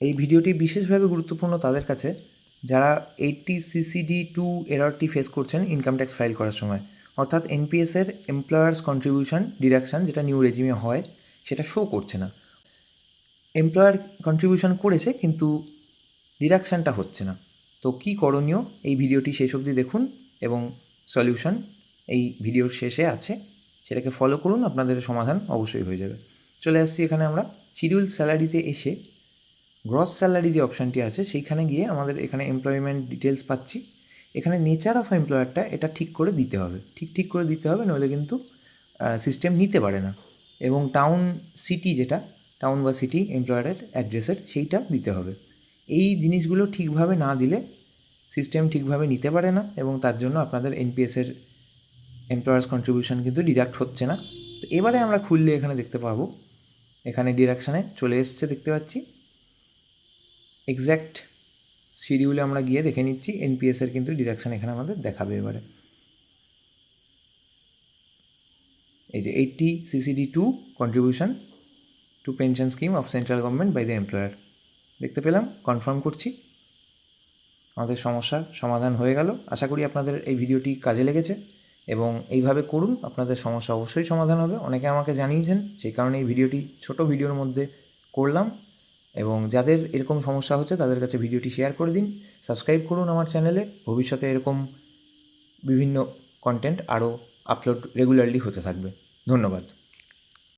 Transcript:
এই ভিডিওটি বিশেষভাবে গুরুত্বপূর্ণ তাদের কাছে যারা 80 CCD2 এররটি ফেস করছেন ইনকাম ট্যাক্স ফাইল করার সময়, অর্থাৎ এনপিএসের এমপ্লয়ার্স কন্ট্রিবিউশন ডিডাকশান যেটা নিউ রেজিমে হয় সেটা শো করছে না। এমপ্লয়ার কন্ট্রিবিউশন করেছে কিন্তু ডিডাকশানটা হচ্ছে না। তো কী করণীয় এই ভিডিওটি শেষ অবধি দেখুন এবং সলিউশন এই ভিডিওর শেষে আছে, সেটাকে ফলো করুন, আপনাদের সমাধান অবশ্যই হয়ে যাবে। চলে আসছি এখানে আমরা শিডিউল স্যালারিতে এসে গ্রস স্যালারি যে অপশানটি আছে সেইখানে গিয়ে আমাদের এখানে এমপ্লয়মেন্ট ডিটেলস পাচ্ছি। এখানে নেচার অফ এমপ্লয়ারটা এটা ঠিক করে দিতে হবে, ঠিক করে দিতে হবে, নইলে কিন্তু সিস্টেম নিতে পারে না। এবং টাউন সিটি যেটা টাউন বা সিটি এমপ্লয়ারের অ্যাড্রেসের সেইটা দিতে হবে। এই জিনিসগুলো ঠিকভাবে না দিলে সিস্টেম ঠিকভাবে নিতে পারে না এবং তার জন্য আপনাদের এনপিএসের এমপ্লয়ার্স কন্ট্রিবিউশন কিন্তু ডিডাক্ট হচ্ছে না। তো এবারে আমরা খুললে এখানে দেখতে পাবো, এখানে ডিডাকশানে চলে এসছে দেখতে পাচ্ছি। এক্স্যাক্ট শিডিউলে আমরা গিয়ে দেখে নিচ্ছি এনপিএসের কিন্তু ডিডাকশান এখানে আমাদের দেখাবে। এবারে এই যে 80 CCD2 contribution to pension scheme of central government by the employer দেখতে পেলাম। কনফার্ম করছি, আমাদের সমস্যার সমাধান হয়ে গেল। আশা করি আপনাদের এই ভিডিওটি কাজে লেগেছে এবং এইভাবে করুন, আপনাদের সমস্যা অবশ্যই সমাধান হবে। অনেকে আমাকে জানিয়েছেন, সেই কারণে এই ভিডিওটি ছোট ভিডিওর মধ্যে করলাম। এবং যাদের এরকম সমস্যা হচ্ছে তাদের কাছে ভিডিওটি শেয়ার করে দিন, সাবস্ক্রাইব করুন আমার চ্যানেলে। ভবিষ্যতে এরকম বিভিন্ন কন্টেন্ট আরও আপলোড রেগুলারলি হতে থাকবে। ধন্যবাদ।